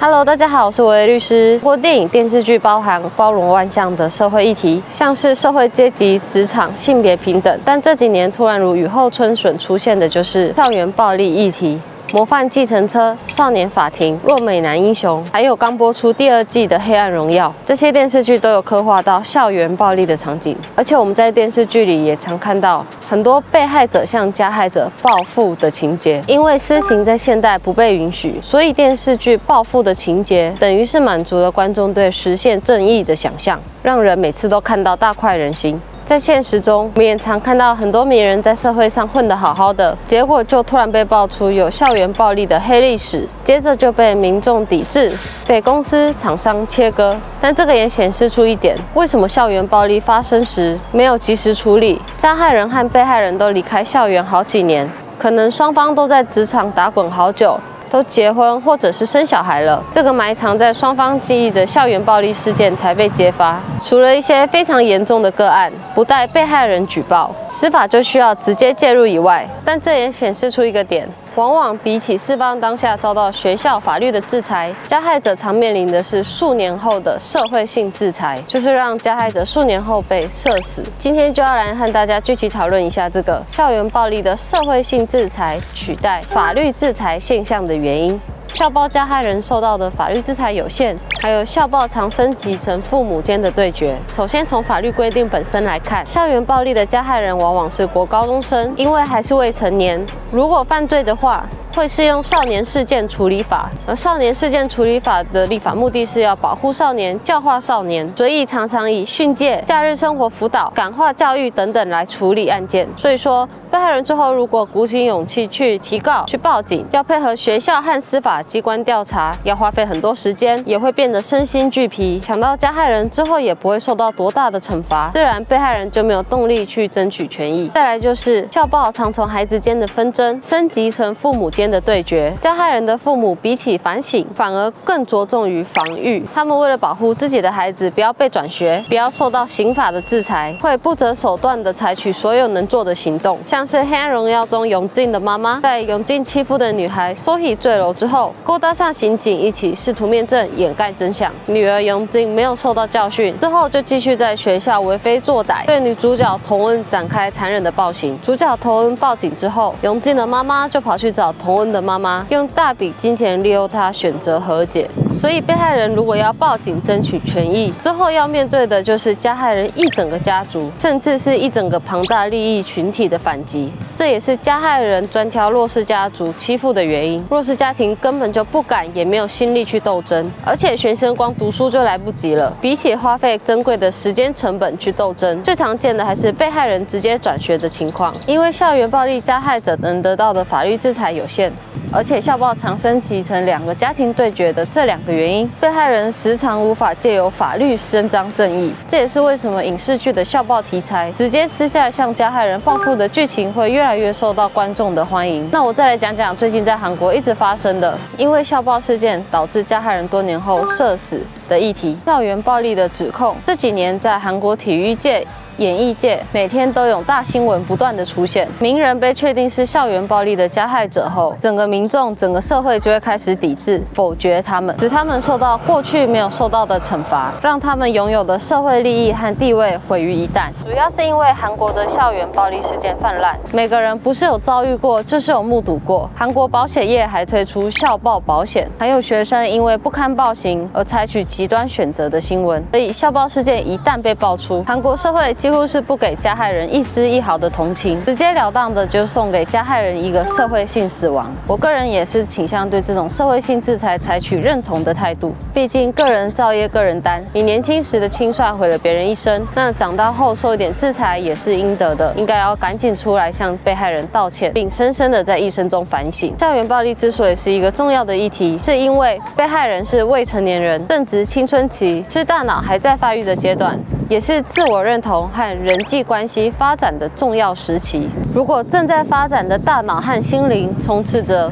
Hello， 大家好，我是维律师。通过电影、电视剧包含包容万象的社会议题，像是社会阶级、职场、性别平等。但这几年突然如雨后春笋出现的就是校园暴力议题。模范计程车、少年法庭、弱美男英雄，还有刚播出第2季的《黑暗荣耀》，这些电视剧都有刻画到校园暴力的场景。而且我们在电视剧里也常看到很多被害者向加害者报复的情节。因为私刑在现代不被允许，所以电视剧报复的情节等于是满足了观众对实现正义的想象，让人每次都看到大快人心。在现实中，我们也常看到很多名人在社会上混得好好的，结果就突然被爆出有校园暴力的黑历史，接着就被民众抵制，被公司厂商切割。但这个也显示出一点，为什么校园暴力发生时没有及时处理，加害人和被害人都离开校园好几年，可能双方都在职场打滚好久，都结婚或者是生小孩了，这个埋藏在双方记忆的校园暴力事件才被揭发。除了一些非常严重的个案，不待被害人举报，司法就需要直接介入以外，但这也显示出一个点，往往比起事发当下遭到学校法律的制裁，加害者常面临的是数年后的社会性制裁，就是让加害者数年后被社死。今天就要来和大家具体讨论一下这个校园暴力的社会性制裁取代法律制裁现象的原因。校暴加害人受到的法律制裁有限，还有校暴常升级成父母间的对决。首先从法律规定本身来看，校园暴力的加害人往往是国高中生，因为还是未成年，如果犯罪的话，会适用少年事件处理法，而少年事件处理法的立法目的是要保护少年、教化少年，所以常常以训诫、假日生活辅导、感化教育等等来处理案件。所以说，被害人最后如果鼓起勇气去提告、去报警，要配合学校和司法机关调查，要花费很多时间，也会变得身心俱疲。抢到加害人之后，也不会受到多大的惩罚，自然被害人就没有动力去争取权益。再来就是校暴常从孩子间的纷争升级成父母间的对决，加害人的父母比起反省，反而更着重于防御。他们为了保护自己的孩子不要被转学，不要受到刑法的制裁，会不择手段的采取所有能做的行动。像是《黑暗荣耀》中永进的妈妈，在永进欺负的女孩缩喜坠楼之后，勾搭上刑警一起试图面证掩盖真相。女儿永进没有受到教训，之后就继续在学校为非作歹，对女主角童恩展开残忍的暴行。主角童恩报警之后，永进的妈妈就跑去找童恩的妈妈，用大笔金钱利诱她选择和解。所以被害人如果要报警争取权益，之后要面对的就是加害人一整个家族，甚至是一整个庞大利益群体的反击。这也是加害人专挑弱势家族欺负的原因。弱势家庭根本就不敢，也没有心力去斗争，而且学生光读书就来不及了，比起花费珍贵的时间成本去斗争，最常见的还是被害人直接转学的情况。因为校园暴力加害者能得到的法律制裁有限，而且校暴常升级成2个家庭对决的这2个原因，被害人时常无法借由法律伸张正义。这也是为什么影视剧的校暴题材直接私下向加害人报复的剧情会越来越受到观众的欢迎。那我再来讲讲最近在韩国一直发生的，因为校暴事件导致加害人多年后社死的议题，校园暴力的指控。这几年在韩国体育界、演艺界每天都有大新闻不断的出现，名人被确定是校园暴力的加害者后，整个民众、整个社会就会开始抵制、否决他们，使他们受到过去没有受到的惩罚，让他们拥有的社会利益和地位毁于一旦。主要是因为韩国的校园暴力事件泛滥，每个人不是有遭遇过，就是有目睹过。韩国保险业还推出校暴保险，还有学生因为不堪暴行而采取极端选择的新闻。所以校暴事件一旦被爆出，韩国社会几乎是不给加害人一丝一毫的同情，直截了当的就送给加害人一个社会性死亡。我个人也是倾向对这种社会性制裁采取认同的态度，毕竟个人造业个人担，你年轻时的轻率毁了别人一生，那长大后受一点制裁也是应得的，应该要赶紧出来向被害人道歉，并深深的在一生中反省。校园暴力之所以是一个重要的议题，是因为被害人是未成年人，正值青春期，是大脑还在发育的阶段，也是自我认同和人际关系发展的重要时期。如果正在发展的大脑和心灵充斥着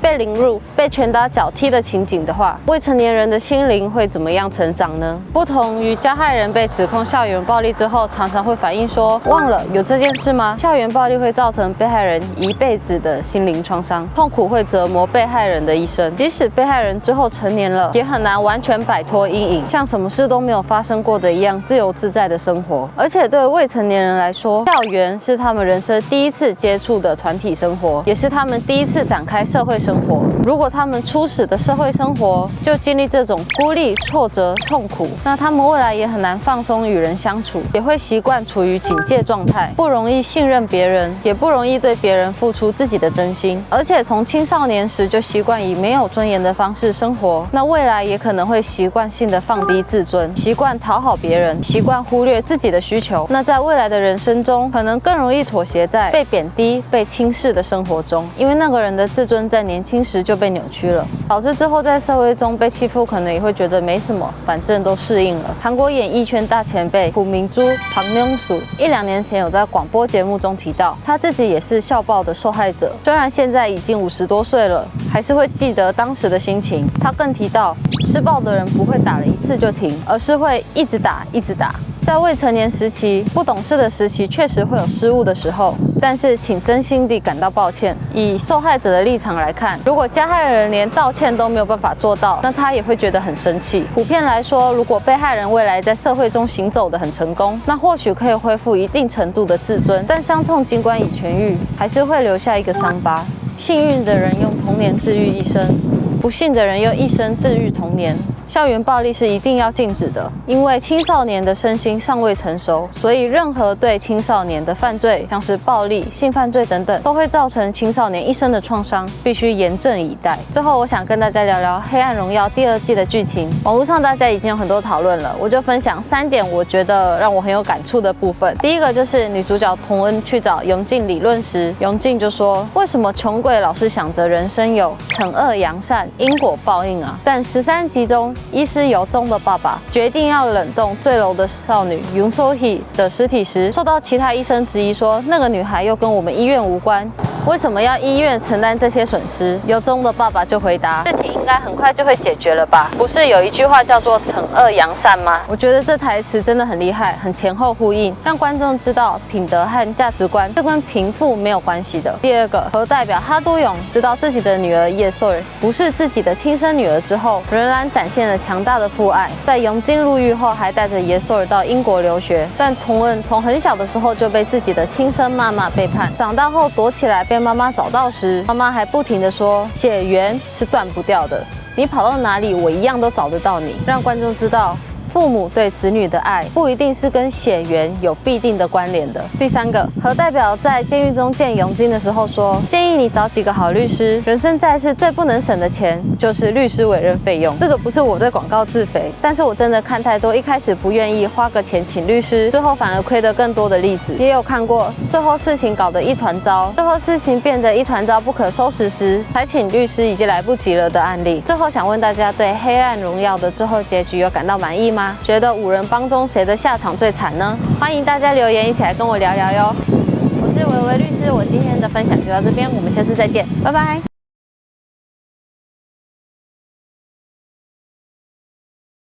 被凌辱、被拳打脚踢的情景的话，未成年人的心灵会怎么样成长呢？不同于加害人被指控校园暴力之后，常常会反映说忘了有这件事吗？校园暴力会造成被害人一辈子的心灵创伤，痛苦会折磨被害人的一生。即使被害人之后成年了，也很难完全摆脱阴影，像什么事都没有发生过的一样自由自在的生活。而且对未成年人来说，校园是他们人生第一次接触的团体生活，也是他们第一次展开社会生活。如果他们初始的社会生活就经历这种孤立、挫折、痛苦，那他们未来也很难放松与人相处，也会习惯处于警戒状态，不容易信任别人，也不容易对别人付出自己的真心。而且从青少年时就习惯以没有尊严的方式生活，那未来也可能会习惯性的放低自尊，习惯讨好别人，习惯忽略自己的需求。那在未来的人生中，可能更容易妥协在被贬低、被轻视的生活中，因为那个人的自尊在年轻时就被扭曲了，导致之后在社会中被欺负，可能也会觉得没什么，反正都适应了。韩国演艺圈大前辈朴明珠 Park Myung-soo 1-2年前有在广播节目中提到，他自己也是校暴的受害者，虽然现在已经50多岁了，还是会记得当时的心情。他更提到，施暴的人不会打了一次就停，而是会一直打，一直打。在未成年时期、不懂事的时期，确实会有失误的时候，但是请真心地感到抱歉。以受害者的立场来看，如果加害人连道歉都没有办法做到，那他也会觉得很生气。普遍来说，如果被害人未来在社会中行走得很成功，那或许可以恢复一定程度的自尊，但伤痛尽管已痊愈，还是会留下一个伤疤。幸运的人用童年治愈一生，不幸的人用一生治愈童年。校园暴力是一定要禁止的，因为青少年的身心尚未成熟，所以任何对青少年的犯罪，像是暴力、性犯罪等等，都会造成青少年一生的创伤，必须严阵以待。最后，我想跟大家聊聊《黑暗荣耀》第2季的剧情。网络上大家已经有很多讨论了，我就分享3点我觉得让我很有感触的部分。第一个就是女主角童恩去找永靖理论时，永靖就说：“为什么穷鬼老是想着人生有惩恶扬善、因果报应啊？”但13集中，医师由宗的爸爸决定要冷冻坠楼的少女윤소희的尸体时，受到其他医生质疑说，那个女孩又跟我们医院无关，为什么要医院承担这些损失？由宗的爸爸就回答：事情应该很快就会解决了吧？不是有一句话叫做惩恶扬善吗？我觉得这台词真的很厉害，很前后呼应，让观众知道品德和价值观是跟贫富没有关系的。第二个，何代表哈都勇知道自己的女儿叶素儿不是自己的亲生女儿之后，仍然展现了强大的父爱，在永靖入狱后还带着叶素儿到英国留学。但童恩从很小的时候就被自己的亲生妈妈背叛，长大后躲起来被妈妈找到时，妈妈还不停地说血缘是断不掉的，你跑到哪里我一样都找得到你，让观众知道父母对子女的爱不一定是跟血缘有必定的关联的。第三个，何代表在监狱中见永靖的时候说，建议你找几个好律师，人生在世最不能省的钱就是律师委任费用。这个不是我在广告自肥，但是我真的看太多一开始不愿意花个钱请律师，最后反而亏得更多的例子，也有看过最后事情搞得一团糟，最后事情变得一团糟不可收拾时才请律师已经来不及了的案例。最后想问大家，对《黑暗荣耀》的最后结局有感到满意吗？觉得5人帮中谁的下场最惨呢？欢迎大家留言一起来跟我聊聊哟。我是维维律师，我今天的分享就到这边，我们下次再见，拜拜。